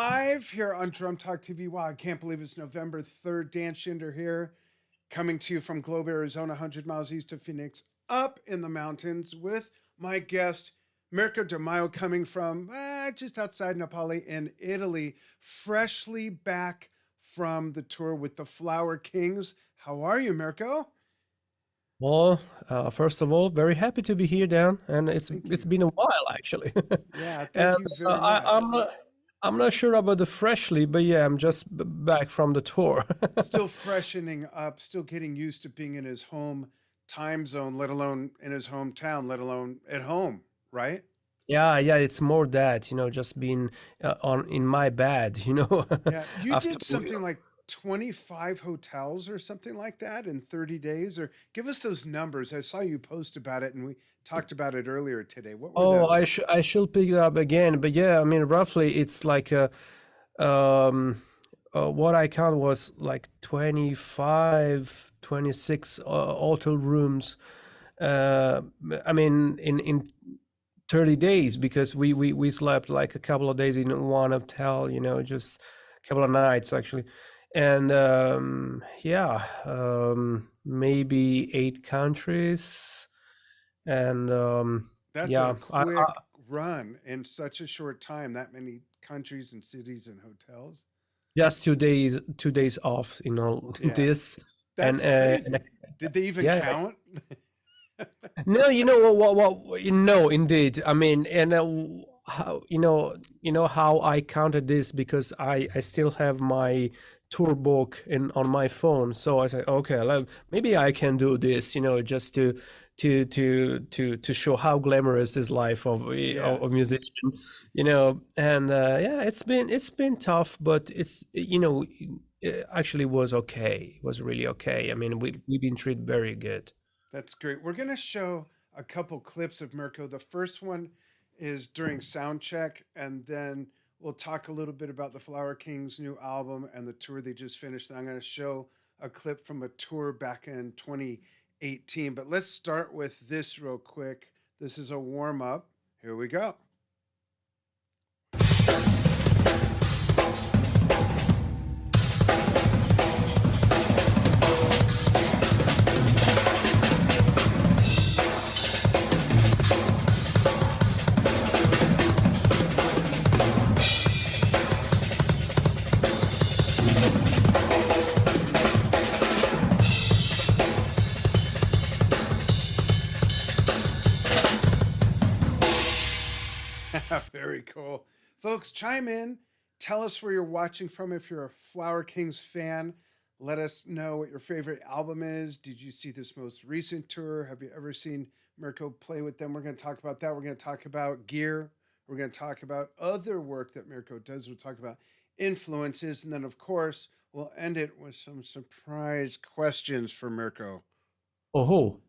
Live here on Drum Talk TV. Wow, I can't believe it's November 3rd. Dan Shinder here, coming to you from Globe, Arizona, 100 miles east of Phoenix, up in the mountains with my guest, Mirko De Maio, coming from just outside Napoli in Italy, freshly back from the tour with the Flower Kings. How are you, Mirko? Well, first of all, very happy to be here, Dan, and it's Thank it's you. been a while actually. Yeah, thank And you uh, very I, much. I'm not sure about the freshly, but yeah, I'm just back from the tour. Still freshening up, still getting used to being in his home time zone, let alone in his hometown, let alone at home, right? Yeah, yeah, it's more that, just being on in my bed. Yeah. You After did something like 25 hotels or something like that in 30 days, or give us those numbers. I saw you post about it and we talked about it earlier today. What were Oh, the I should pick it up again, but yeah, I mean, roughly it's like um what I count was like 25, 26 hotel rooms. Uh, I mean, in 30 days because we slept like a couple of days in one hotel, just a couple of nights actually. And yeah, maybe 8 countries. And that's a yeah, quick run in such a short time, that many countries and cities and hotels. just 2 days off, Yeah. this. And, That's crazy. Did they even yeah. count? No, no, indeed. I mean, and how how I counted this because I still have my tour book in on my phone. So I said, okay, maybe I can do this, just to show how glamorous is life of Yeah. a musician, And yeah, it's been tough, but it actually was okay. It was really okay. I mean, we've been treated very good. That's great. We're going to show a couple clips of Mirko. The first one is during sound check, and then we'll talk a little bit about the Flower Kings' new album and the tour they just finished. And I'm going to show a clip from a tour back in 2018. But let's start with this real quick. This is a warm up. Here we go. Very cool. Folks, chime in. Tell us where you're watching from. If you're a Flower Kings fan, let us know what your favorite album is. Did you see this most recent tour? Have you ever seen Mirko play with them? We're going to talk about that. We're going to talk about gear. We're going to talk about other work that Mirko does. We'll talk about influences. And then, of course, we'll end it with some surprise questions for Mirko. Oh.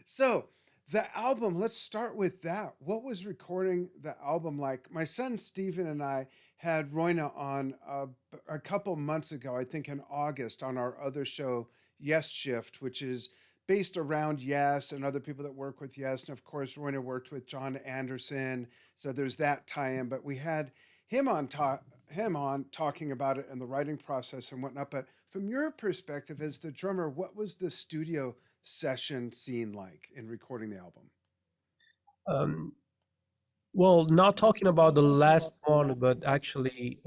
So, the album, let's start with that. What was recording the album like? My son Steven and I had Royna on a couple months ago, I think in August, on our other show, Yes Shift, which is based around Yes and other people that work with Yes. And of course, Royna worked with John Anderson. So there's that tie in. But we had him on talking about it and the writing process and whatnot. But from your perspective as the drummer, what was the studio session scene like in recording the album? um, Well, not talking about the last one, but actually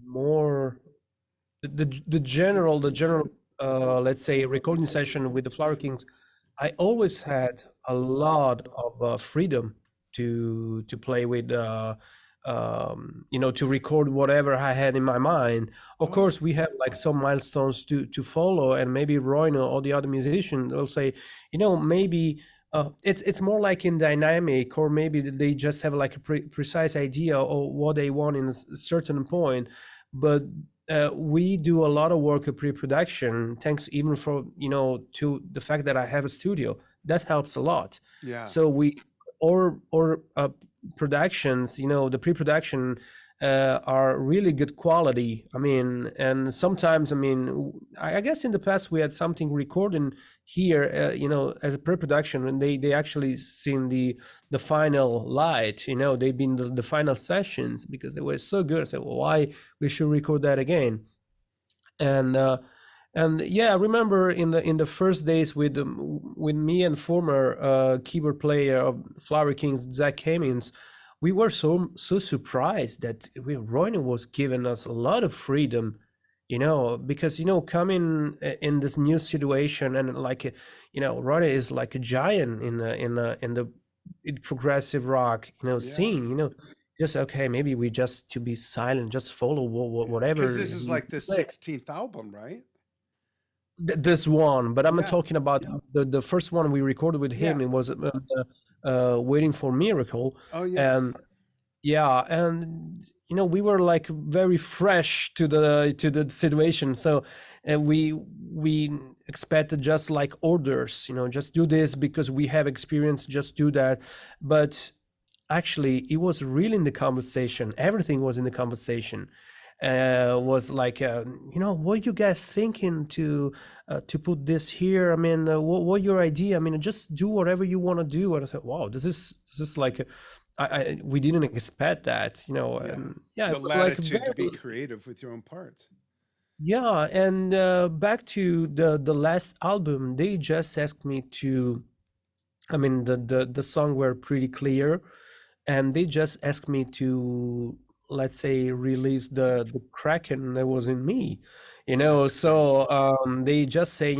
more the general let's say recording session with the Flower Kings. I always had a lot of freedom to play with, to record whatever I had in my mind. Of Oh, course, we have like some milestones to follow, and maybe Roy or the other musicians will say, maybe it's more like in dynamic, or maybe they just have like a precise idea of what they want in a certain point. But we do a lot of work at pre-production, thanks even for to the fact that I have a studio. That helps a lot. yeah. So we or productions, the pre-production are really good quality. I mean, and sometimes, I mean, I guess in the past we had something recording here, as a pre-production, and they actually seen the final light. They've been the final sessions because they were so good. I said, well, why we should record that again? And yeah, I remember in the first days with me and former keyboard player of Flower Kings, Zach Hemmings, we were so surprised that Roine was giving us a lot of freedom, because coming in this new situation, and like Roine is like a giant in progressive rock scene, just okay, maybe we just to be silent, just follow whatever Because this is like the 16th album, right? this one, but I'm Yeah. talking about the first one we recorded with him. Yeah. It was Waiting for Miracle. Oh, yes. And yeah, and we were like very fresh to the situation, so we expected just like orders, just do this because we have experience, just do that. But actually it was really in the conversation, everything was in the conversation. Was like, what you guys thinking to put this here? I mean, what your idea? I mean, just do whatever you want to do. And I said, wow, this is like, we didn't expect that, and yeah, The it was like latitude to be creative with your own parts. yeah. And back to the last album, they just asked me to, I mean, the song were pretty clear, and they just asked me to, let's say, release the kraken that was in me, That's so they just say,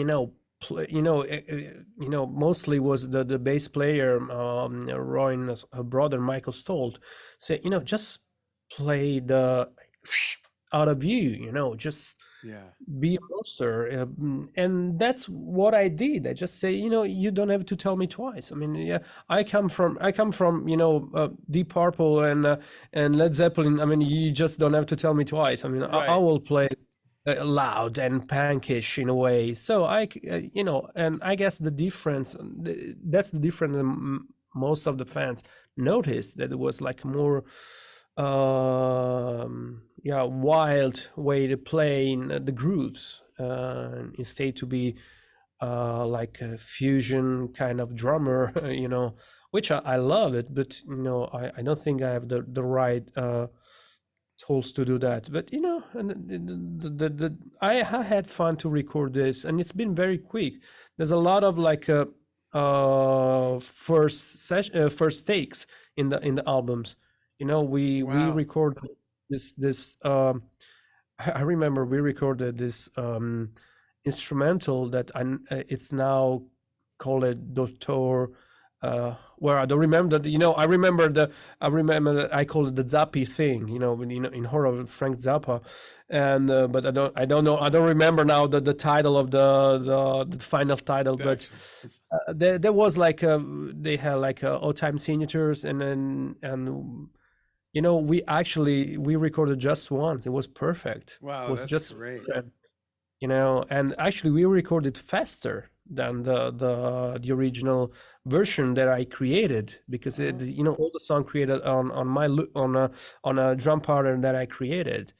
mostly was the bass player, Roy's brother Michael Stolt, say, just play the out of you, just Yeah. be a monster. And that's what I did. I just say, you don't have to tell me twice. I mean, yeah, I come from Deep Purple and Led Zeppelin. I mean, you just don't have to tell me twice. I mean, I Right. will play loud and punkish in a way. So and I guess the difference, that's the difference. Most of the fans noticed that it was like more wild way to play in the grooves, instead to be like a fusion kind of drummer, which I love it, but I don't think I have the right tools to do that. But and I had fun to record this, and it's been very quick. There's a lot of like first takes in the albums. We Wow. recorded this I remember we recorded this instrumental that it's now called a Doctor, where I don't remember that. I remember that I called it the Zappi thing. When in horror Frank Zappa, and but I don't know. I don't remember now the title of the final title. But there was like they had like old time signatures, and then we recorded just once. It was perfect. Wow, It was that's just great. perfect, and actually we recorded faster than the original version that I created, because all the song created on my on a drum pattern that I created,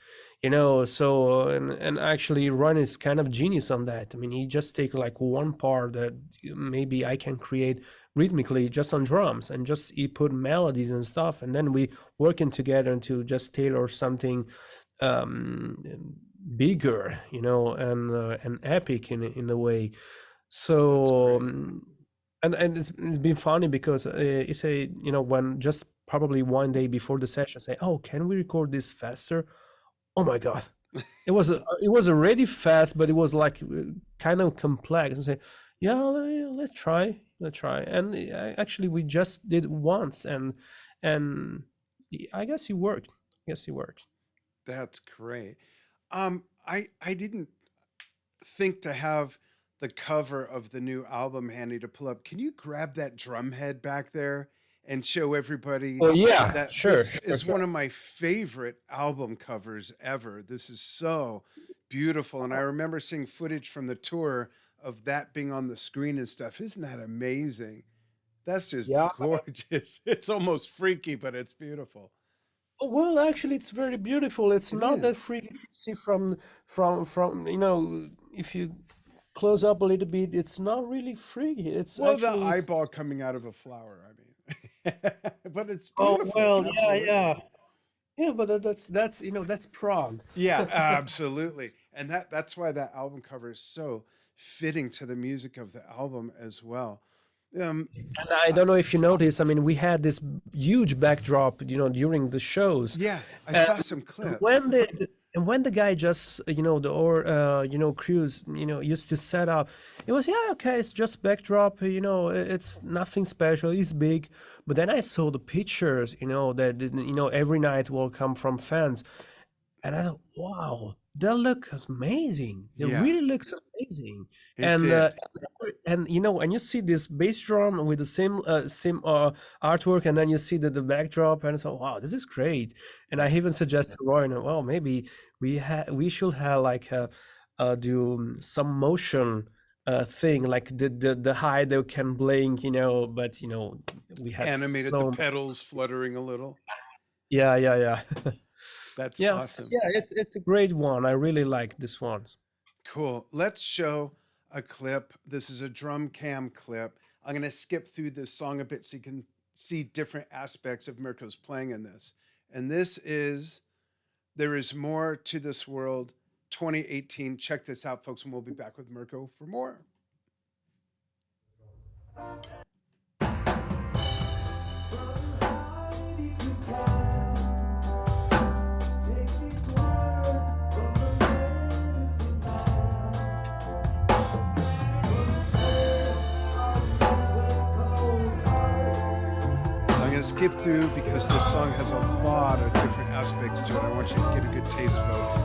so and actually Ron is kind of genius on that. I mean, he just take like one part that maybe I can create rhythmically just on drums, and just he put melodies and stuff, and then we working together to just tailor something bigger, and epic in a way. So and it's been funny because it's a when just probably one day before the session say, oh, can we record this faster? Oh my god, it was already fast, but it was like kind of complex. And say, yeah, let's try, and actually we just did once, and I guess it worked. That's great. I didn't think to have the cover of the new album handy to pull up. Can you grab that drum head back there and show everybody Oh yeah, that sure, this sure, is sure. one of my favorite album covers ever? This is so beautiful. And I remember seeing footage from the tour of that being on the screen and stuff. Isn't that amazing? That's just Yeah, gorgeous. It's almost freaky, but it's beautiful. Well, actually, it's very beautiful. It's It not that is. freaky. You can see from if you close up a little bit, it's not really freaky. It's Well, the actually. eyeball coming out of a flower, I mean. But it's Oh beautiful, well, yeah, absolutely. yeah, yeah. But that's that's Prague. Yeah, absolutely. And that's why that album cover is so fitting to the music of the album as well. Um, And I uh, don't know if you noticed. I mean, we had this huge backdrop, during the shows, yeah, I and saw some clips. when the guy just, crews, used to set up, it was, yeah, okay, it's just backdrop, it's nothing special. It's big, but then I saw the pictures, that every night will come from fans, and I thought, wow, that looks amazing. It Yeah, really looks amazing. it And did. and you see this bass drum with the same artwork, and then you see the backdrop, and so wow, this is great. And I even suggest to Roy, well, maybe we should have like do some motion thing, like the high they can blink, but we had Animated the so petals fluttering a little. yeah, yeah, yeah. That's Yeah, awesome. yeah, it's a great one. I really like this one. Cool. Let's show a clip. This is a drum cam clip. I'm going to skip through this song a bit so you can see different aspects of Mirko's playing in this. And this is There Is More to This World 2018. Check this out, folks, and we'll be back with Mirko for more. So I'm going to skip through because this song has a lot of different aspects to it. I want you to get a good taste, folks.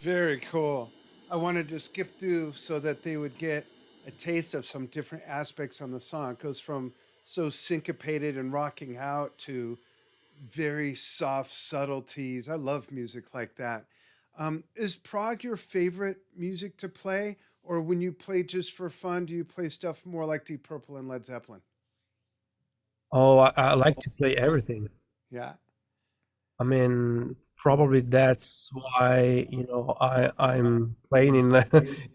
Very cool. I wanted to skip through so that they would get a taste of some different aspects on the song. It goes from so syncopated and rocking out to very soft subtleties. I love music like that. Is Prog your favorite music to play? Or when you play just for fun, do you play stuff more like Deep Purple and Led Zeppelin? Oh, I like to play everything. Yeah. I mean, probably that's why, I'm playing in a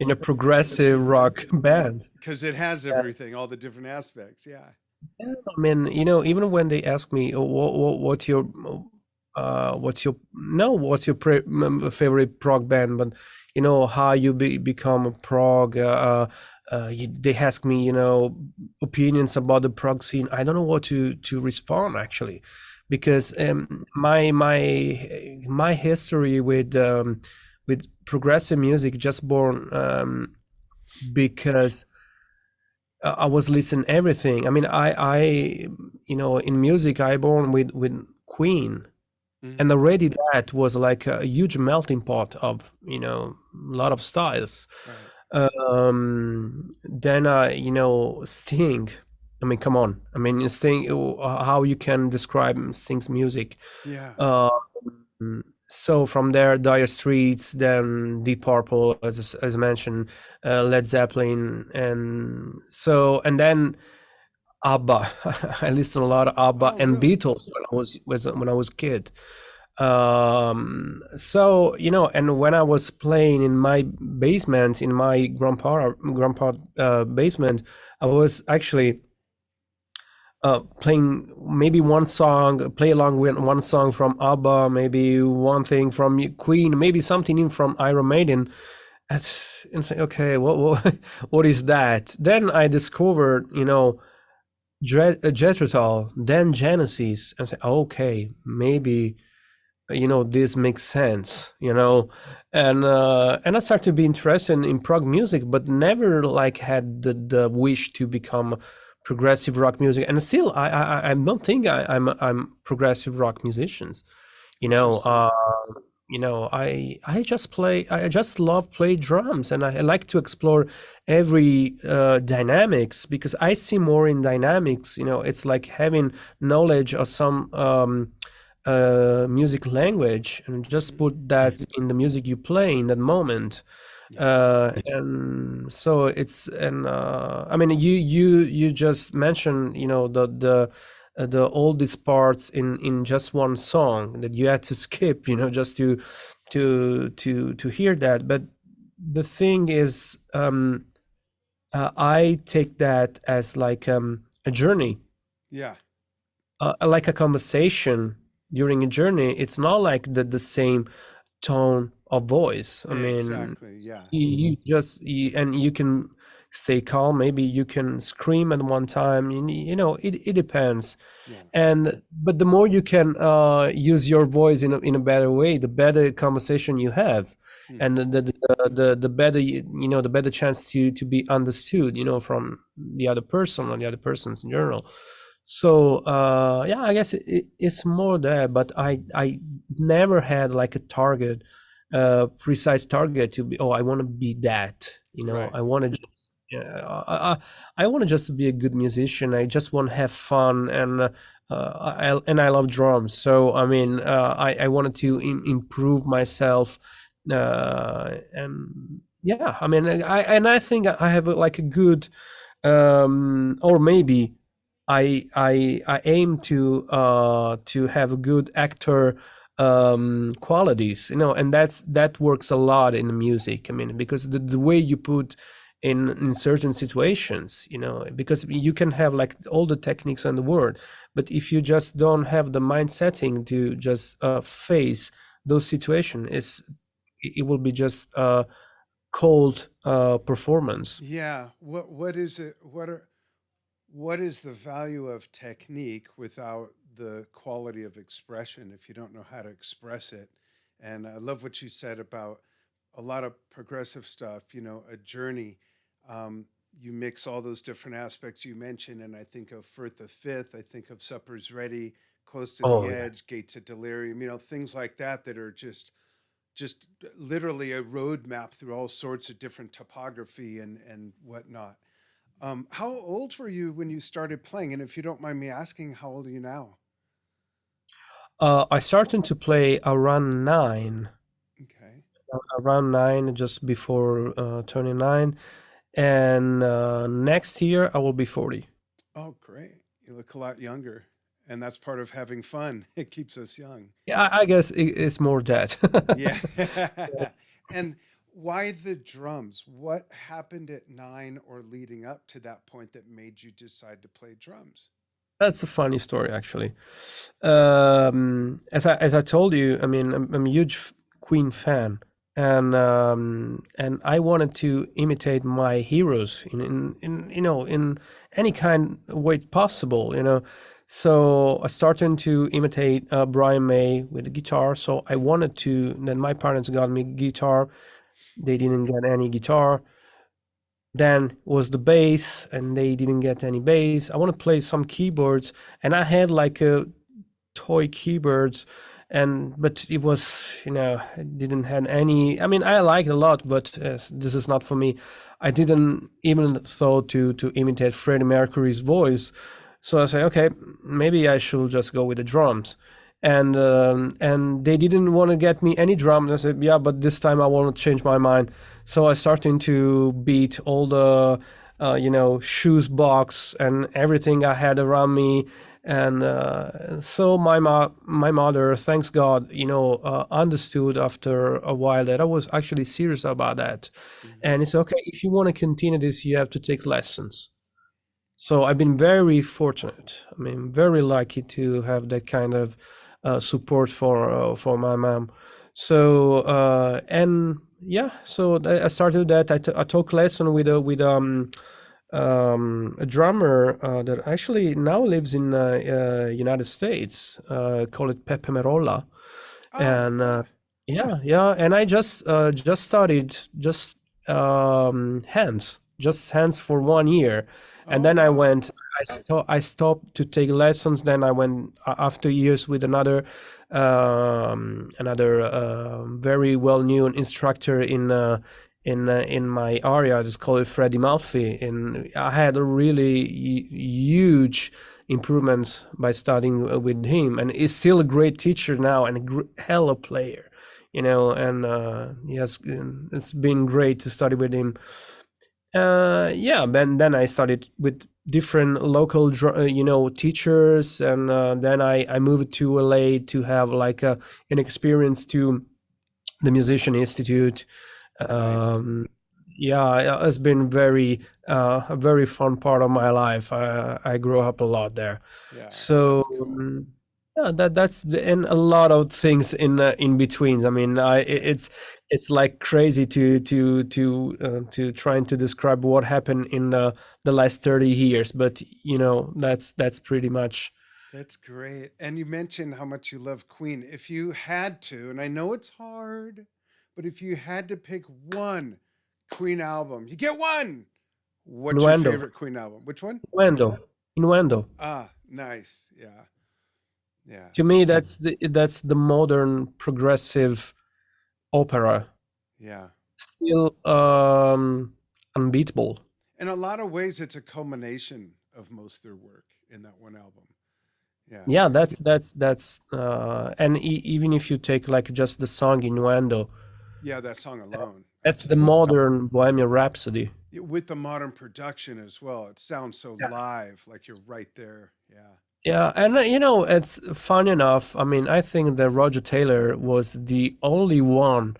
in a progressive rock band. Because it has Yeah. everything, all the different aspects. Yeah. Yeah, I mean, even when they ask me, oh, what's your no, what's your favorite prog band, but how you become a prog, they ask me, opinions about the prog scene. I don't know what to respond actually, because my history with progressive music just born because I was listening everything. I mean, I in music I born with Queen, and Mm-hmm. already that was like a huge melting pot of a lot of styles. Right. Then Sting. I mean, come on. I mean, Sting. How you can describe Sting's music? Yeah. Um, so from there, Dire Straits, then Deep Purple, as I mentioned, Led Zeppelin, and then ABBA. I listened a lot of ABBA Oh, and really? Beatles when I was a kid. So and when I was playing in my basement, in my grandpa basement, I was actually playing maybe one song, play along with one song from ABBA, maybe one thing from Queen, maybe something in from Iron Maiden. And say, okay, what what is that? Then I discovered, Jethro Tull, then Genesis, and say, okay, maybe this makes sense, and I started to be interested in prog music, but never like had the wish to become progressive rock music. And still, I don't think I'm progressive rock musicians. you know Interesting. uh I just love play drums, and I like to explore every dynamics, because I see more in dynamics. It's like having knowledge of some music language, and just Mhm. put that in the music you play in that moment. Yeah. And so I mean, you just mentioned, the oldest parts in just one song that you had to skip, just to hear that. But the thing is, I take that as like a journey, Yeah. like a conversation during a journey. It's not like the same tone of voice. I mean, Exactly. Yeah. and you can stay calm. Maybe you can scream at one time. It depends. Yeah. But the more you can use your voice in a better way, the better conversation you have, and Hmm. the better the better chance to be understood, from the other person or the other persons in general. So yeah, I guess it's more there, but I never had like a target, precise target to be. Oh, I want to be that. Right. I want to just. Yeah, I want to just be a good musician. I just want to have fun, and I love drums. So I mean, I wanted to improve myself, and yeah, I mean, I think I have like a good, or maybe I aim to have a good actor qualities, and that works a lot in music. I mean, because the way you put in certain situations, because you can have like all the techniques in the world, but if you just don't have the mind setting to just face those situations, it will be just cold performance. Yeah. What is it? What is the value of technique without the quality of expression if you don't know how to express it? And I love what you said about a lot of progressive stuff, a journey. Um, you mix all those different aspects you mentioned, and I think of Firth the Fifth, I think of Supper's Ready, Close to the Oh yeah. Edge, Gates of Delirium, things like that that are just literally a roadmap through all sorts of different topography and whatnot. How old were you when you started playing? And if you don't mind me asking, how old are you now? I started to play around 9, Okay. just before turning 9, and next year I will be 40. Oh, great. You look a lot younger. And that's part of having fun. It keeps us young. Yeah, I guess it's more that. Yeah. And why the drums? What happened at 9 or leading up to that point that made you decide to play drums? That's a funny story, actually. As I told you, I mean, I'm a huge Queen fan, and I wanted to imitate my heroes in any kind of way possible. So I started to imitate Brian May with the guitar. So I wanted to. Then my parents got me guitar. They didn't get any guitar. Then was the bass, and they didn't get any bass. I want to play some keyboards, and I had like a toy keyboards, but it was, it didn't have any. I mean, I like it a lot, but this is not for me. I didn't even thought to imitate Freddie Mercury's voice. So I say, okay, maybe I should just go with the drums. and they didn't want to get me any drum. And I said, yeah, but this time I want to change my mind. So I started to beat all the shoes box and everything I had around me. And so my mother, thanks God, understood after a while that I was actually serious about that. Mm-hmm. And it's okay, if you want to continue this, you have to take lessons. So I've been very fortunate. I mean, very lucky to have that kind of support for my mom. So and yeah, so I started that. I took lesson with a drummer that actually now lives in United States. Call it Pepe Merola, Oh, and yeah. yeah, and I just studied just hands for 1 year, and Oh, then I wow. went. I stopped to take lessons. Then I went after years with another very well known instructor in my area. It's called Freddie Malfi, and I had a really huge improvements by studying with him, and he's still a great teacher now and a hell of a player, and yes, it's been great to study with him. Yeah, then I studied with different local teachers, and then I moved to LA to have like an experience to the Musician Institute. Nice. um, yeah, it's been a very fun part of my life. I grew up a lot there. Yeah, So that's cool. yeah, and a lot of things in between. I mean, Yeah. it's like crazy to trying to describe what happened in the last 30 years, but that's pretty much. That's great. And you mentioned how much you love Queen. If you had to, and I know it's hard, but if you had to pick one Queen album, you get one. What's your Innuendo, favorite Queen album? Which one? innuendo. Ah, nice. Yeah. Yeah. To me, that's the modern progressive opera, Yeah. still unbeatable. In a lot of ways, it's a culmination of most of their work in that one album. Yeah. Yeah, and even if you take like just the song Innuendo, Yeah, that song alone. that's the Absolutely. modern Bohemian Rhapsody. With the modern production as well. It sounds so Yeah. live, like you're right there. Yeah. Yeah, and it's fun enough. I mean, I think that Roger Taylor was the only one,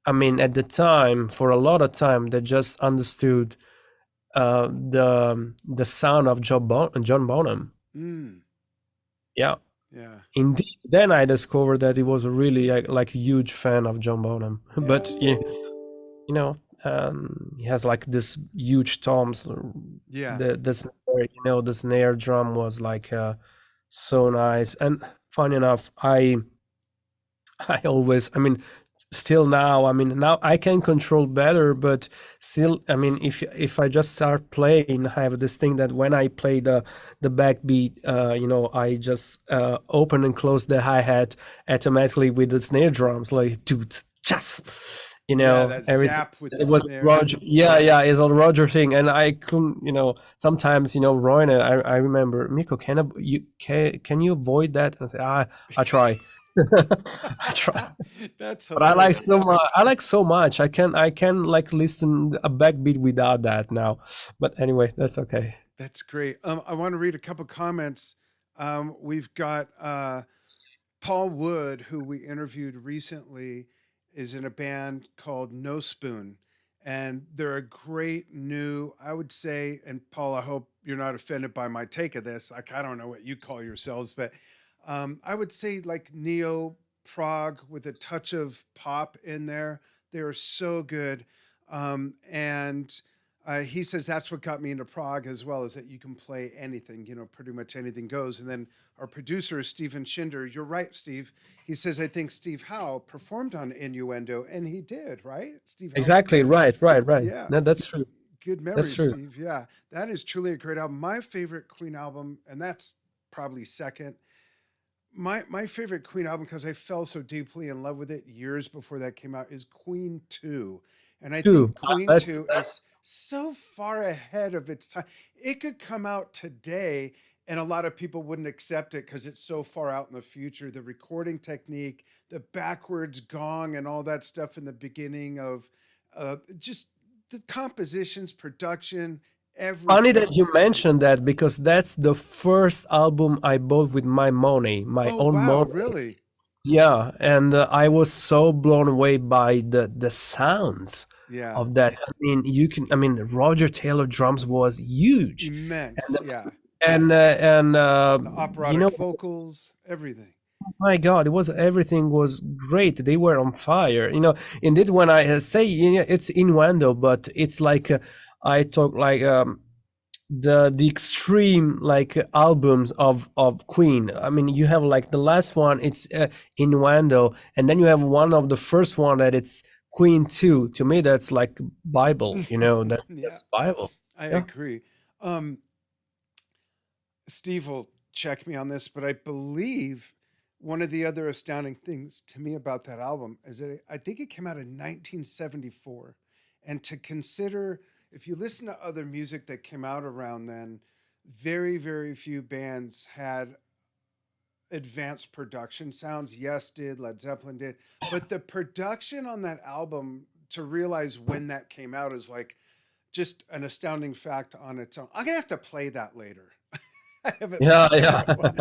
I mean, at the time, for a lot of time, that just understood the sound of John Bonham. Mm, Yeah, yeah. indeed. Then I discovered that he was a really like a huge fan of John Bonham. Yeah. But he has like this huge toms. Yeah. The snare, the snare drum was like so nice. And funny enough, I always, I mean, still now, I mean, now I can control better, but still, I mean, if I just start playing, I have this thing that when I play the backbeat, I just open and close the hi-hat automatically with the snare drums, like dude, just Yeah, that everything. zap with the It was snare. Roger, yeah, it's a Roger thing, and I couldn't, sometimes, Roy, I remember, Mirko, can you avoid that? And I say, I try. I try, That's but I like hilarious. so much. I like so much. I can like listen a backbeat without that now. But anyway, that's okay. That's great. I want to read a couple comments. We've got Paul Wood, who we interviewed recently, is in a band called No Spoon. And they're a great new, I would say, and Paul, I hope you're not offended by my take of this. Like, I don't know what you call yourselves, but I would say like neo prog with a touch of pop in there. They are so good. And he says that's what got me into prog as well, is that you can play anything, pretty much anything goes. And then our producer is Stephen Shinder. You're right, Steve. He says, I think Steve Howe performed on Innuendo, and he did, right? Steve Howe? Exactly. Right. Yeah. No, that's true. Good That's memory, true. Steve. Yeah. That is truly a great album. My favorite Queen album, and that's probably second. My favorite Queen album, because I fell so deeply in love with it years before that came out, is Queen 2. And I True. think Queen That's 2 is that's so far ahead of its time. It could come out today and a lot of people wouldn't accept it because it's so far out in the future. The recording technique, the backwards gong, and all that stuff in the beginning of just the compositions, production, Funny that everything. you mentioned that because that's the first album I bought with my money, my Oh own wow, money. really? Yeah, and I was so blown away by the sounds Yeah, of that. I mean, Roger Taylor drums was huge, immense. Yeah, and the you operatic know, vocals, everything. my God, it was everything was great. They were on fire. Indeed, when I say it's innuendo, but it's like I talk like the extreme like albums of Queen. I mean, you have like the last one, it's innuendo, and then you have one of the first one that it's Queen 2. To me, that's like Bible. That's Yeah, that's Bible. I Yeah. agree. Um, Steve will check me on this, but I believe one of the other astounding things to me about that album is that I think it came out in 1974. And to consider, if you listen to other music that came out around then, very, very few bands had advanced production sounds. Yes, did. Led Zeppelin did. But the production on that album, to realize when that came out, is like just an astounding fact on its own. I'm going to have to play that later. I haven't Yeah, listened to yeah. that one.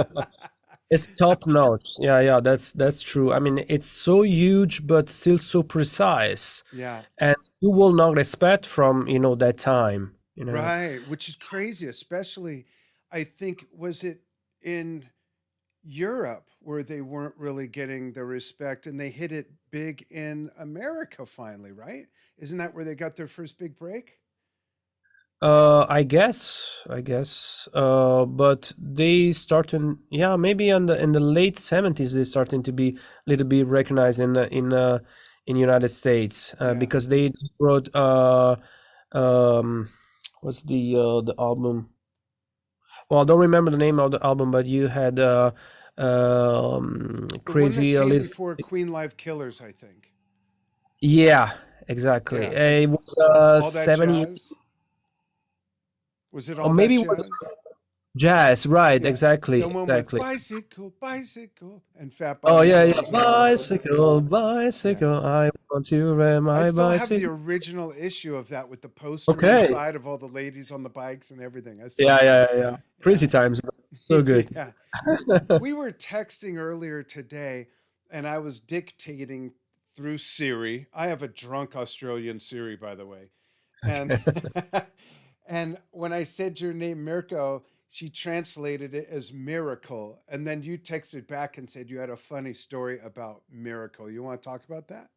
It's top notch. Yeah, yeah, that's true. I mean, it's so huge but still so precise. Yeah, And you will not expect from, that time. right. Which is crazy, especially, I think, was it in Europe where they weren't really getting the respect and they hit it big in America finally, right? Isn't that where they got their first big break? I guess. But they started, yeah, maybe in the late 70s they starting to be a little bit recognized in United States Yeah. because they wrote um what's the album? Well, I don't remember the name of the album, but you had The one that crazy a came little. before Queen Live Killers, I think. Yeah, exactly. Yeah. It was All that 70, jazz. Was it or all that maybe it was jazz? jazz, right? Yeah. Exactly, The one with exactly. bicycle, bicycle, and Fat Oh Bottom yeah, yeah. Girls and all that stuff. Bicycle, Yeah. bicycle. I want to ride I my still have the bicycle. original issue of that with the poster Okay. inside of all the ladies on the bikes and everything. I still Yeah, have yeah, it. yeah, yeah. Crazy Yeah. times. So good. Yeah. We were texting earlier today and I was dictating through Siri. I have a drunk Australian Siri, by the way. And and when I said your name, Mirko, she translated it as miracle. And then you texted back and said you had a funny story about miracle. You want to talk about that?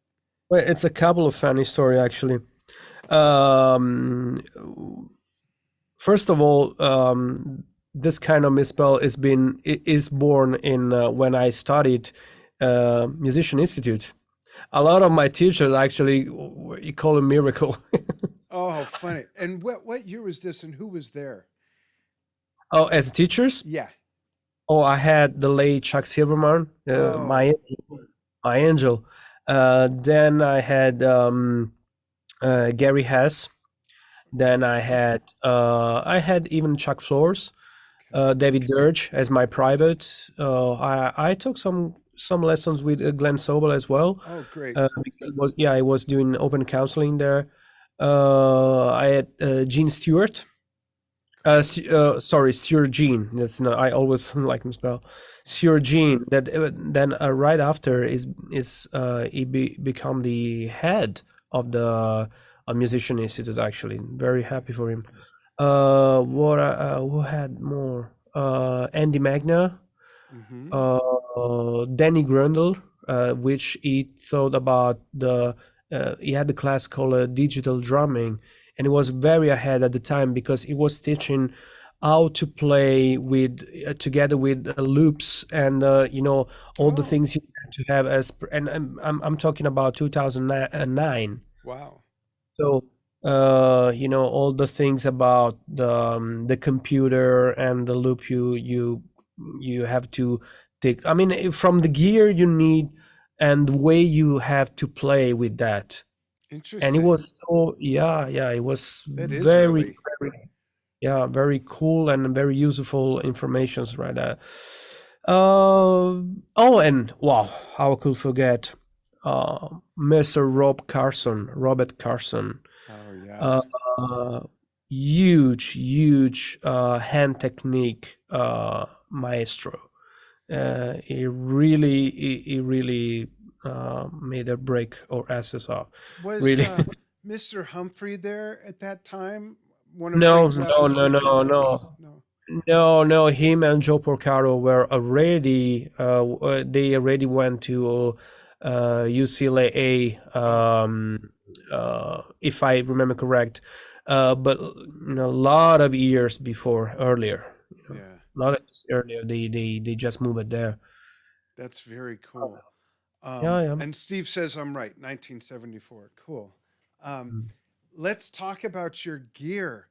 Well, it's a couple of funny story actually. Um, First of all, this kind of misspell is born in when I studied musician institute. A lot of my teachers actually you call it miracle. Oh, how funny. And what year was this and who was there? Oh, as teachers? Yeah. Oh, I had the late Chuck Silverman, Oh, my angel. Then I had Gary Hess. Then I had even Chuck Flores, okay. David Dirge as my private. I took some lessons with Glenn Sobel as well. Oh, great. Because I was doing open counseling there. I had Gene Stewart. Cool. Sorry, Stuart Gene. That's not. I always like him spell. Stuart Gene. That then right after he become the head of the musician institute. Actually, very happy for him. Who had more? Andy Magna, Mm-hmm. Danny Grundle, which he thought about he had the class called digital drumming, and he was very ahead at the time because he was teaching how to play with together with loops and all the Oh, things you have to have and I'm talking about 2009. wow. So, all the things about the computer and the loop you have to take. I mean, from the gear you need and the way you have to play with that. And it Interesting. was so, yeah, yeah, it was That is very, early. very, Yeah, very cool and very useful informations right there. Oh, and wow, how I could forget Mr. Robert Carson. Oh yeah. Uh, huge hand technique maestro. He really made a break or asses off. Was Really. Mr. Humphrey there at that time? One of No, Frank's no, Zappos no, virtual no, drummers? no. No. No. Him and Joe Porcaro were already. They already went to UCLA. Oh, If I remember correct, but a lot of years before, earlier. yeah. A lot of years earlier, they just moved there. That's very cool. Yeah, yeah. And Steve says I'm right. 1974. Cool. Um, Mm. let's talk about your gear.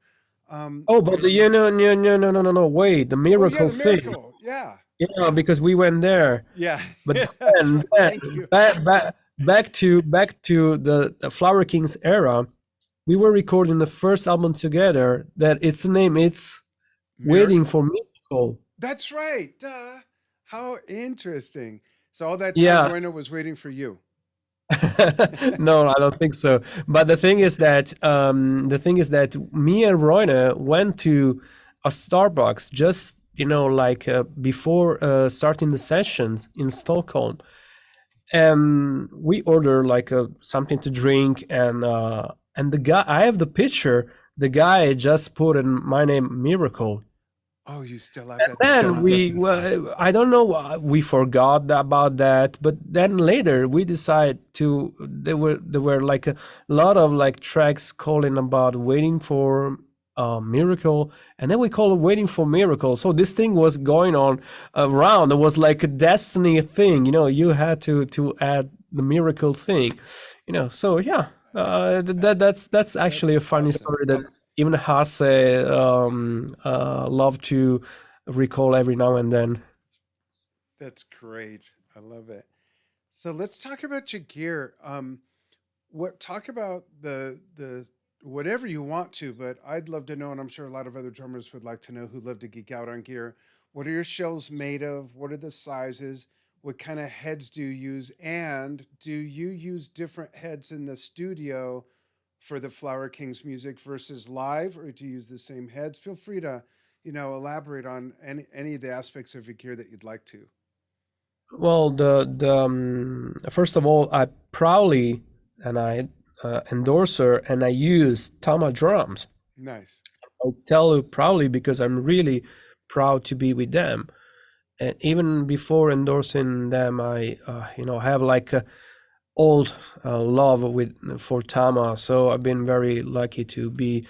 Oh, but no. Wait, the Oh yeah, miracle the thing. miracle. Yeah. Yeah, because we went there. Yeah. But Yeah, that's then, right. Thank you. back to the Flower Kings era, we were recording the first album together. That its name it's Waiting Miracle. for Miracle. That's right. Duh. How interesting. So all that time Yeah. Royna was waiting for you. No, I don't think so. But the thing is that me and Royna went to a Starbucks just like before starting the sessions in Stockholm, and we order like something to drink, and the guy, I have the picture. The guy just put in my name Miracle. Oh, you still have that Then still. I don't know why we forgot about that, but then later we decided to. There were like a lot of like tracks calling about waiting for miracle, and then we call it waiting for miracle. So this thing was going on around. It was like a destiny thing, you had to add the miracle thing, So yeah, that's actually That's a funny awesome. story that even Hasse love to recall every now and then. That's great. I love it. So let's talk about your gear. What talk about the whatever you want to, but I'd love to know, and I'm sure a lot of other drummers would like to know who love to geek out on gear. What are your shells made of? What are the sizes? What kind of heads do you use? And do you use different heads in the studio for the Flower Kings music versus live, or do you use the same heads? Feel free to, elaborate on any of the aspects of your gear that you'd like to. Well, first of all, I proudly and I endorse her, and I use Tama drums. Nice. I tell you proudly because I'm really proud to be with them. And even before endorsing them, I have like a old love for Tama. So I've been very lucky to be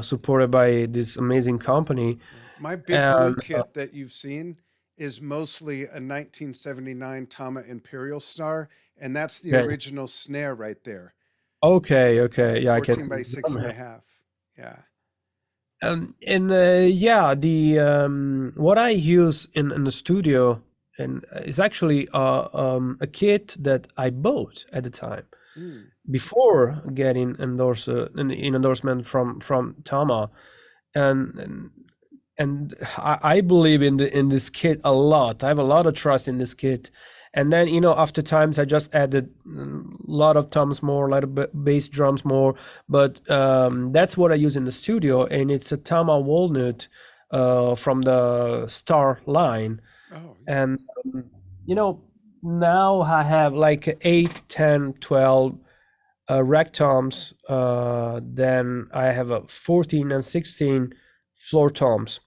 supported by this amazing company. My big blue And kit that you've seen is mostly a 1979 Tama Imperial Star, and that's the okay, original snare right there. okay, yeah, I can 14 see by the six drum and a here. half. Yeah. And yeah, the what I use in the studio and is actually a kit that I bought at the time Mm. before getting an endorsement from Tama, and and I believe in this kit a lot. I have a lot of trust in this kit. And then after times I just added a lot of toms more, a lot of bass drums more. But that's what I use in the studio, and it's a Tama Walnut from the Star line. Oh, yeah. And you know now I have like 8, 10, 12 rack toms. Then I have a 14 and 16 floor toms,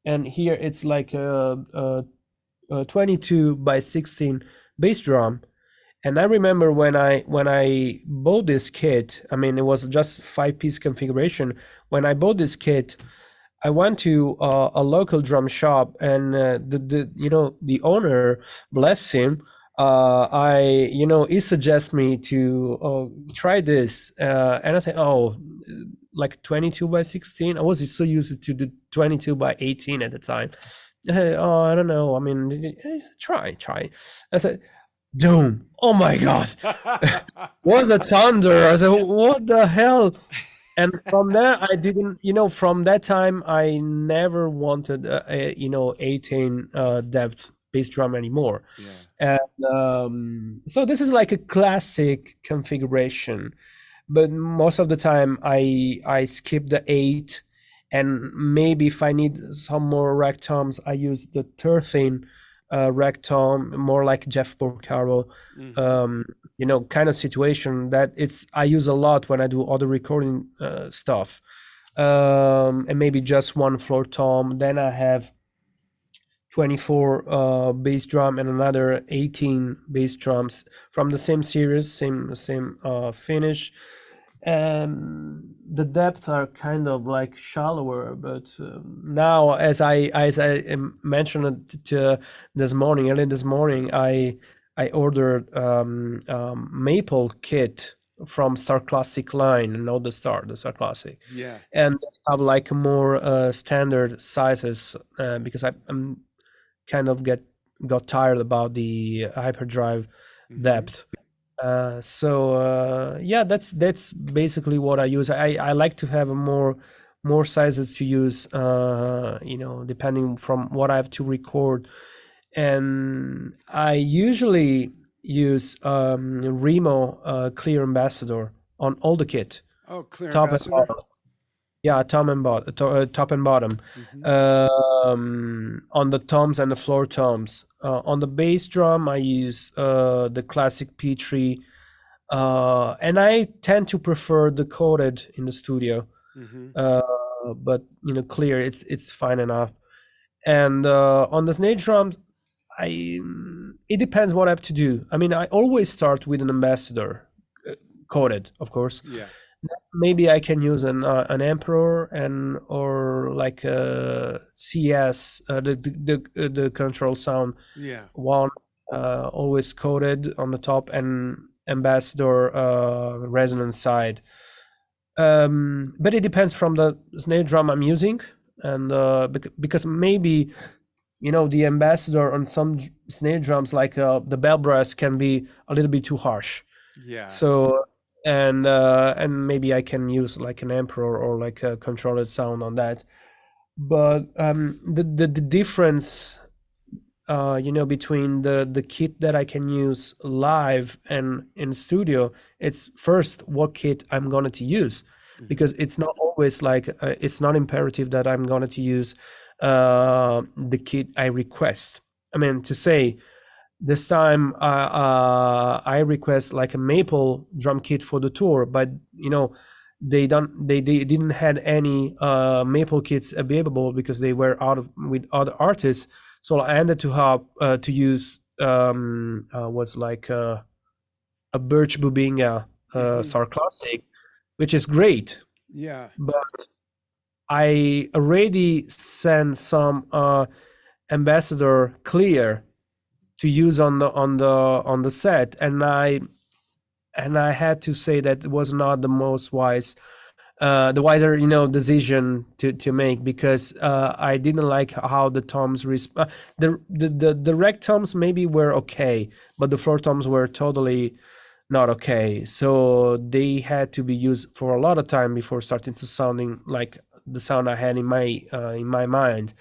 and here it's like a 22 by 16 bass drum. And I remember when I bought this kit, I mean, it was just 5-piece configuration. When I bought this kit, I went to a local drum shop, and the owner, bless him, he suggests me to try this, and I say, oh, like 22 by 16. I was so used to the 22 by 18 at the time. Oh, I don't know. I mean, try. I said, Doom. Oh my God. Was a thunder. I said, what the hell? And from there, I didn't, from that time, I never wanted, 18 depth bass drum anymore. Yeah. And so this is like a classic configuration, but most of the time I skip the 8, and maybe if I need some more rack toms, I use the 13 rack tom, more like Jeff Porcaro, Mm-hmm. kind of situation that I use a lot when I do other recording stuff. And maybe just one floor tom. Then I have 24 bass drum and another 18 bass drums from the same series, same finish. And the depths are kind of like shallower, but now, as I mentioned it early this morning, I ordered maple kit from Star Classic line, not the Star Classic, Yeah. and have like more standard sizes because I'm kind of got tired about the hyperdrive Mm-hmm. depth. Yeah, that's basically what I use. I like to have more sizes to use, depending from what I have to record. And I usually use Remo Clear Ambassador on all the kit, Oh, clear top and ambassador. bottom. Yeah, top and bottom. Mm-hmm. On the toms and the floor toms. On the bass drum, I use the classic P3, and I tend to prefer the coated in the studio. Mm-hmm. Uh, but clear, it's fine enough. And on the snare drums, it depends what I have to do. I mean, I always start with an ambassador, coated, of course. Yeah. Maybe I can use an Emperor or like a CS, the control sound Yeah. one, always coated on the top, and ambassador resonance side. But it depends from the snare drum I'm using, and because maybe the ambassador on some snare drums, like the bell brass, can be a little bit too harsh. Yeah. So and maybe I can use like an Emperor or like a controlled sound on that. But the difference, between the kit that I can use live and in studio, it's first what kit I'm going to use, Mm-hmm. because it's not always like it's not imperative that I'm going to use the kit I request. I mean, to say, this time I request like a maple drum kit for the tour, but they didn't had any maple kits available because they were out of with other artists. So I ended to have to use was like a Birch Bubinga Mm-hmm. Star Classic, which is great. Yeah. But I already sent some ambassador clear to use on the set, and I had to say that it was not the most wise, the wiser decision to make, because I didn't like how the toms the rec toms maybe were okay, but the floor toms were totally not okay. So they had to be used for a lot of time before starting to sounding like the sound I had in my mind.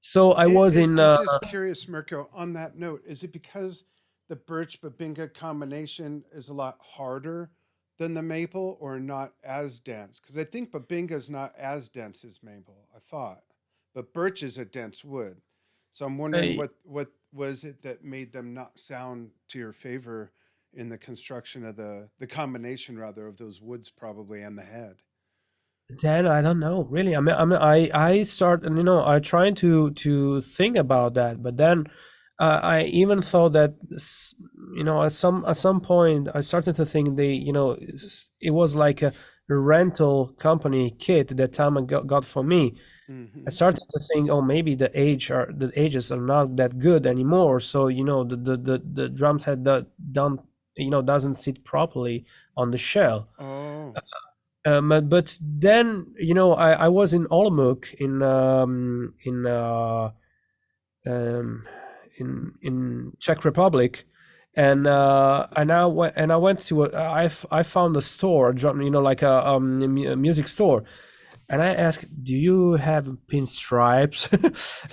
So I was in I'm just curious, Mirko, on that note, is it because the birch babinga combination is a lot harder than the maple, or not as dense? Because I think babinga is not as dense as maple, I thought. But birch is a dense wood. So I'm wondering uh, what was it that made them not sound to your favor in the construction of the combination, rather, of those woods, probably, and the head. Then I don't know really. I start, and I trying to think about that, but then I even thought that at some point I started to think it was like a rental company kit that Tama got for me. I Mm-hmm. started to think, oh, maybe the ages are not that good anymore. So the drums had that done, doesn't sit properly on the shell. Oh. But then I was in Olomouc um, in Czech Republic, And I went to I found a store, like a music store, and I asked, "Do you have pinstripes?"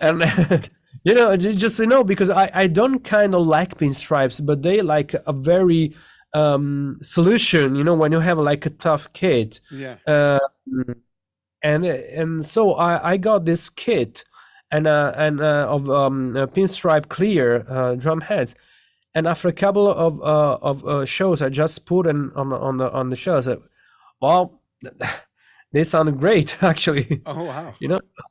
And just because I don't kind of like pinstripes, but they like a very solution. When you have like a tough kit, Yeah. and so I got this kit and of pinstripe clear drum heads. And after a couple of shows, I just put on the show. I said, "Well, they sound great, actually." Oh wow.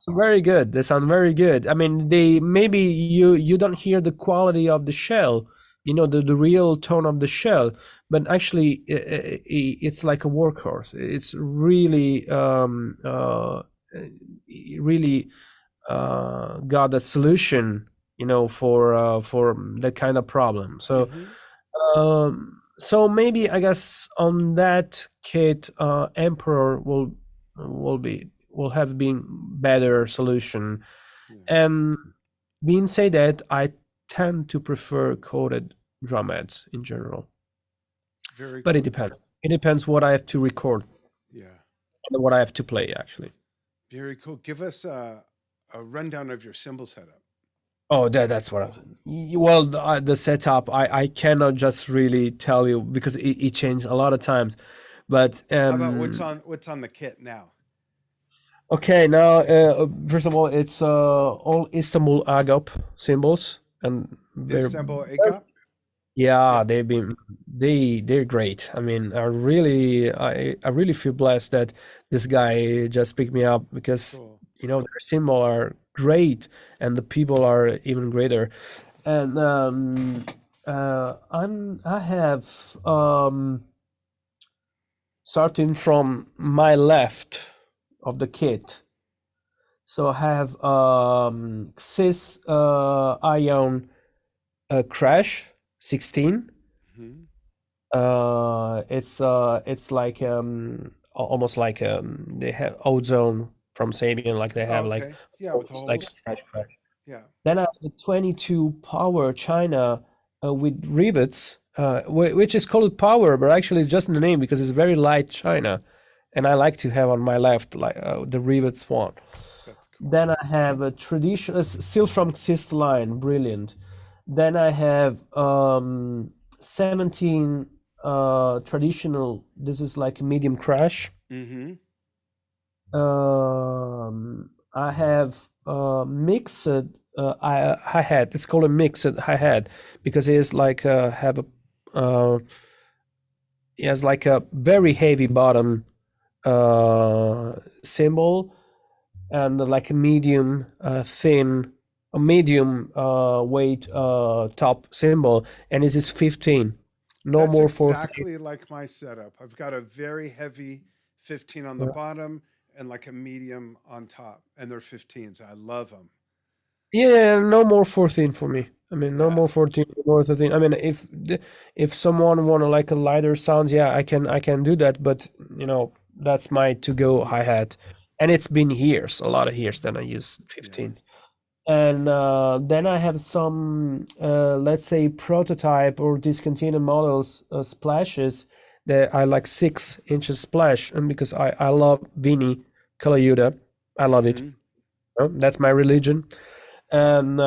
Very good. They sound very good. I mean, maybe you don't hear the quality of the shell, the real tone of the shell, but actually it's like a workhorse. It's really really got a solution, for that kind of problem. So so maybe I guess on that kit, Emperor will have been better solution. And being said that, I tend to prefer coated drum heads in general. Very But cool. it depends. It depends what I have to record Yeah. and what I have to play, actually. Very cool. Give us a rundown of your cymbal setup. Oh, that's what well, the setup, I cannot just really tell you because it changed a lot of times. But How about what's on the kit now? okay, now first of all, it's all Istanbul Agop cymbals, and they're Istanbul Agop? yeah, they're great. I mean, I really feel blessed that this guy just picked me up because Cool. their cymbal are great and the people are even greater. And I have starting from my left of the kit. So I have Xys Ion Crash 16. It's like almost like they have ozone from Sabian, like they have like yeah, with it's like holes. crash. Yeah. Then I have a 22 power China with rivets, which is called power, but actually it's just in the name because it's very light China, and I like to have on my left like the rivets one. That's cool. Then I have a traditional, still from Xist line, brilliant. Then I have 17 traditional. This is like a medium crash. I have mixed hi-hat. It's called a mixed hi-hat because it is like have a it has like a very heavy bottom cymbal and like a medium thin, a medium weight top cymbal, and this is 15. No That's more 14. exactly like my setup. I've got a very heavy 15 on the bottom and like a medium on top, and they're 15s. I love them. Yeah, no more 14 for me. I mean, no more 14, no more 13. I mean, if someone want to like a lighter sounds, yeah, I can do that. But that's my to-go hi-hat, and it's been years, a lot of years. Then I use 15s, and then I have some, let's say, prototype or discontinued models splashes that I like 6 inches splash, and because I love Vini Colaiuta, I love it. That's my religion. And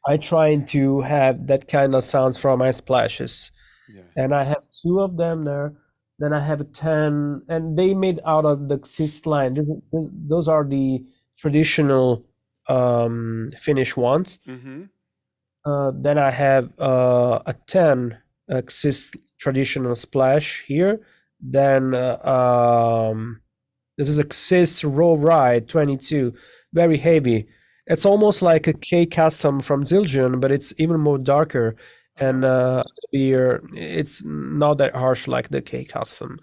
I try to have that kind of sounds from my splashes. And I have 2 of them there. Then I have 10, and they made out of the Xist line. Those are the traditional Finnish ones. Then I have a 10 Xist traditional splash here. Then this is a Xist Raw Ride 22. Very heavy. It's almost like a K custom from Zildjian, but it's even more darker, and it's not that harsh like the K custom.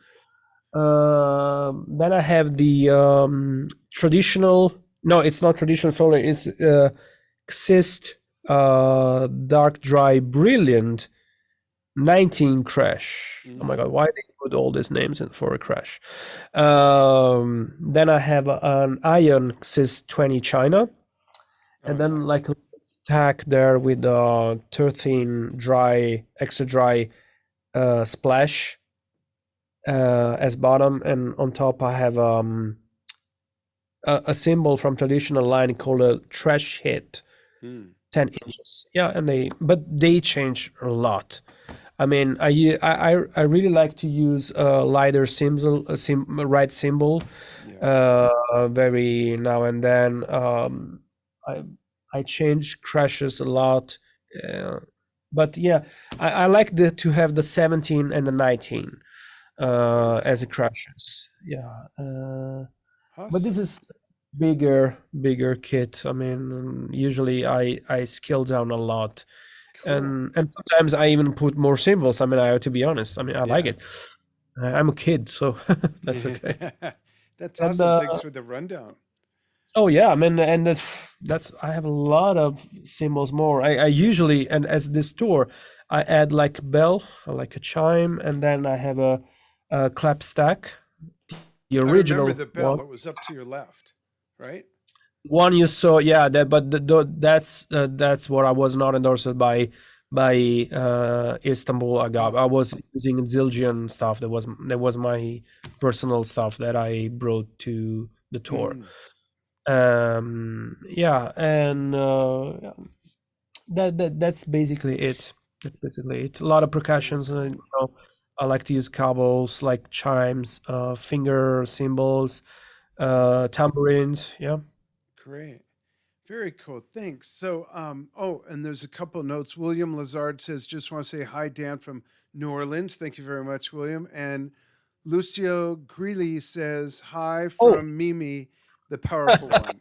Then I have the traditional. No, it's not traditional solar. It's Xist Dark Dry Brilliant 19 Crash. Oh my god, why they put all these names in for a crash? Then I have an Ion Xist 20 China, Oh, and then nice. like a stack there with 13 dry, extra dry splash as bottom, and on top I have a symbol from traditional line called a trash hit, Hmm. 10 inches. Yeah, and they change a lot. I mean, I really like to use a lighter symbol, right symbol, Yeah. very now and then. I I change crashes a lot, uh, but yeah, I like to have the 17 and the 19 Very as a cool. crashes. Yeah, but this Awesome. is bigger kit. I mean, usually I scale down a lot, Cool. and sometimes I even put more symbols. I mean, I have to be honest. I mean, I like Yeah. it. I'm a kid, so that's okay. That's And awesome. Thanks for the rundown. oh yeah, I mean, and that's I have a lot of symbols more. I usually, and as this tour, I add like a bell, like a chime, and then I have a clap stack, the I remember original the one. bell. It was up to your left, right? One you saw, yeah, that, but that's what I was not endorsed by Istanbul Agab. I Oh. was using Zildjian stuff. That was my personal stuff that I brought to the tour. Hmm. Yeah, and yeah, that's basically it. That's basically it. A lot of Very percussions, and cool. I like to use cobbles like chimes, finger cymbals, tambourines. Yeah. Great. Very cool. Thanks. So, oh, and there's a couple notes. William Lazard says, just want to say hi, Dan from New Orleans. Thank you very much, William. And Lucio Greeley says, hi Oh, from Mimi, the powerful one.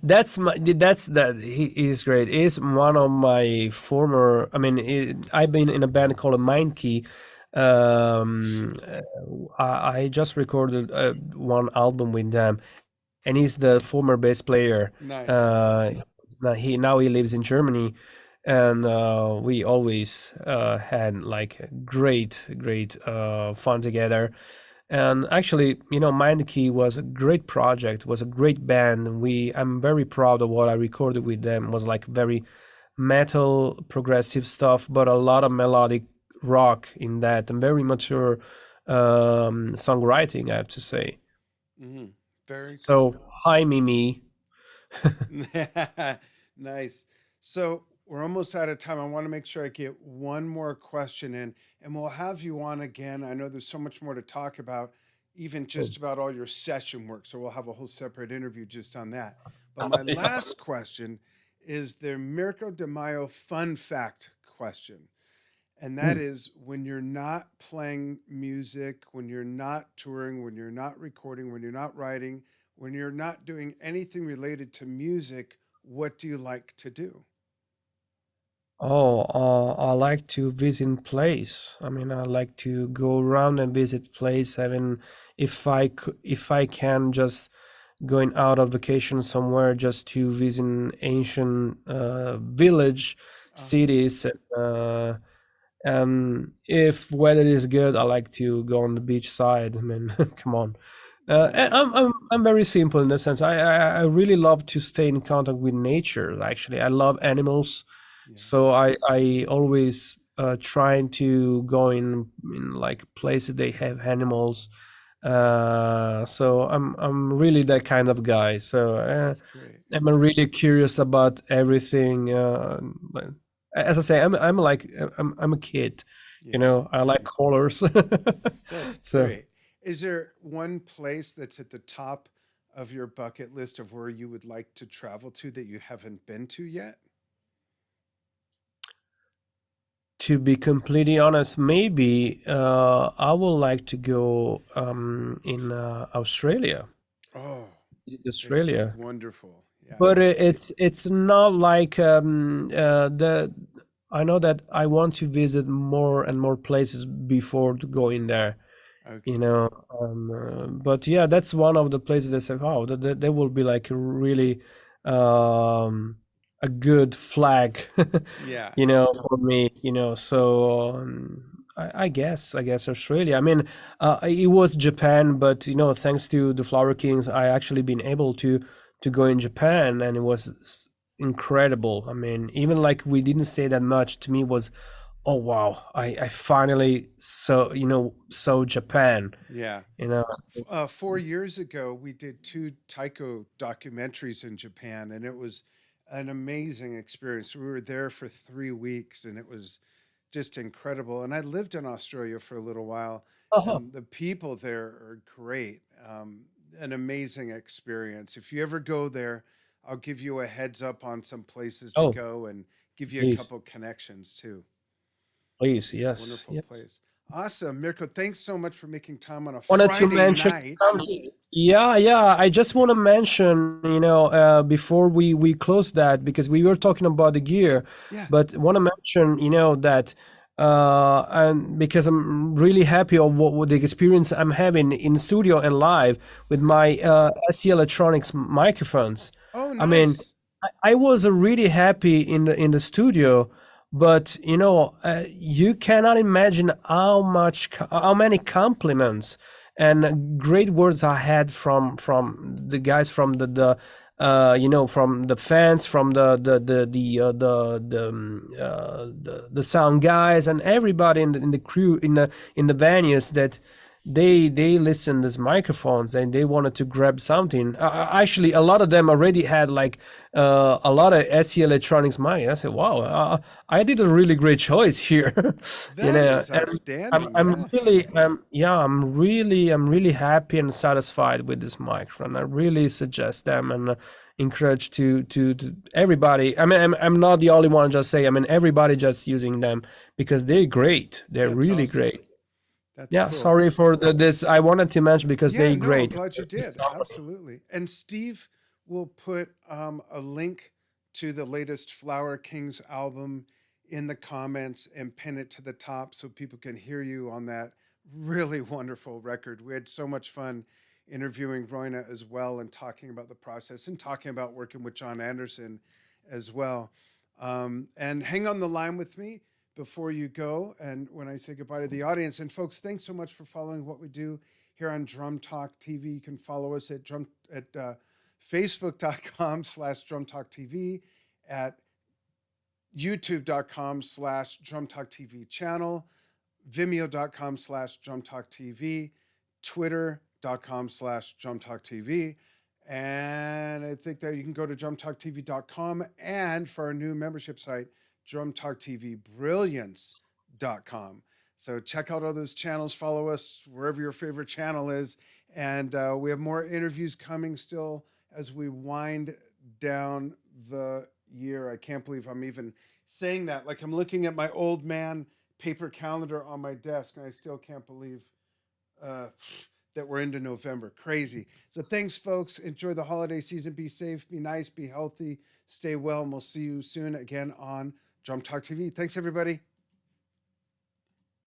that's he is great. He's one of my former. I mean, I've been in a band called Mind Key. I just recorded one album with them, and he's the former bass player. Nice. Uh, now he lives in Germany, and we always had like great fun together. And actually, Mind Key was a great project, was a great band. I'm very proud of what I recorded with them. It was like very metal, progressive stuff, but a lot of melodic rock in that, and very mature songwriting, I have to say. Hmm. Very So, cool. hi, Mimi. Nice. So we're almost out of time. I want to make sure I get one more question in, and we'll have you on again. I know there's so much more to talk about, even just about all your session work. So we'll have a whole separate interview just on that. But my Yeah. last question is the Mirko De Maio fun fact question. And that Hmm. is when you're not playing music, when you're not touring, when you're not recording, when you're not writing, when you're not doing anything related to music, what do you like to do? Oh, I like to visit place. I mean, I like to go around and visit place. I mean, if I can just going out of vacation somewhere just to visit ancient village, Oh, cities. If weather is good, I like to go on the beach side. I mean, come on. And I'm, nice. I'm I'm very simple in that sense. I really love to stay in contact with nature. Actually, I love animals, Yeah, so I always trying to go in like places they have animals. So I'm really that kind of guy. So that's great. I'm really curious about everything. But as I say, I'm like I'm a kid. Yeah, I like colors. that's So. great. Is there one place that's at the top of your bucket list of where you would like to travel to that you haven't been to yet? To be completely honest, maybe I would like to go in Australia. Oh, it's Australia, wonderful. Yeah. but it's not like the. I know that I want to visit more and more places before to go in there. You Okay. know, but yeah, that's one of the places that say, "Wow, that will be like a really a good flag." Yeah. For me, so I guess Australia. I mean, it was Japan, but thanks to the Flower Kings, I actually been able to go in Japan, and it was incredible. I mean, even like we didn't stay that much. To me, it was, oh wow, I finally saw Japan. Yeah. You know, 4 years ago, we did two taiko documentaries in Japan, and it was an amazing experience. We were there for 3 weeks, and it was just incredible. And I lived in Australia for a little while, uh and the people there are great. An amazing experience. If you ever go there, I'll give you a heads up on some places to oh, go and give you a please, couple connections too. please, yes, Wonderful yes. place. Awesome. Mirko, thanks so much for making time on a Wanted to Friday mention night. something. Yeah, yeah. I just want to mention, before we close that, because we were talking about the gear, Yeah. but want to mention, that, and because I'm really happy of what the experience I'm having in studio and live with my SE Electronics microphones. Oh, I mean, nice. I was really happy in the studio, but you cannot imagine how many compliments and great words I had from the guys, from from the fans, from the sound guys, and everybody in the crew, in the venues, that they listened these microphones and they wanted to grab something. Actually, a lot of them already had like a lot of SE Electronics mic. I said, "Wow, I did a really great choice here," That is And I'm outstanding. I'm Yeah. really I'm really happy and satisfied with this microphone. I really suggest them, and encourage to everybody. I mean, I'm not the only one. Just say, I mean, everybody just using them because they're great. They're That's really awesome. great. That's Yeah, cool. sorry for this. I wanted to mention because Yeah, they no, I'm great. glad you did. Absolutely. And Steve will put a link to the latest Flower Kings album in the comments and pin it to the top so people can hear you on that really wonderful record. We had so much fun interviewing Roina as well, and talking about the process, and talking about working with John Anderson as well. And hang on the line with me before you go, and when I say goodbye to the audience. And folks, thanks so much for following what we do here on Drum Talk TV. You can follow us at facebook.com/Drum Talk TV, at youtube.com/Drum Talk TV channel, vimeo.com/Drum Talk TV, twitter.com/Drum Talk TV. And I think that you can go to drumtalktv.com, and for our new membership site, drumtalktvbrilliance.com. So check out all those channels, follow us wherever your favorite channel is. And we have more interviews coming still as we wind down the year. I can't believe I'm even saying that. Like, I'm looking at my old man paper calendar on my desk, and I still can't believe uh, that we're into November. Crazy. So thanks, folks. Enjoy the holiday season. Be safe, be nice, be healthy, stay well, and we'll see you soon again on Drum Talk TV. Thanks, everybody.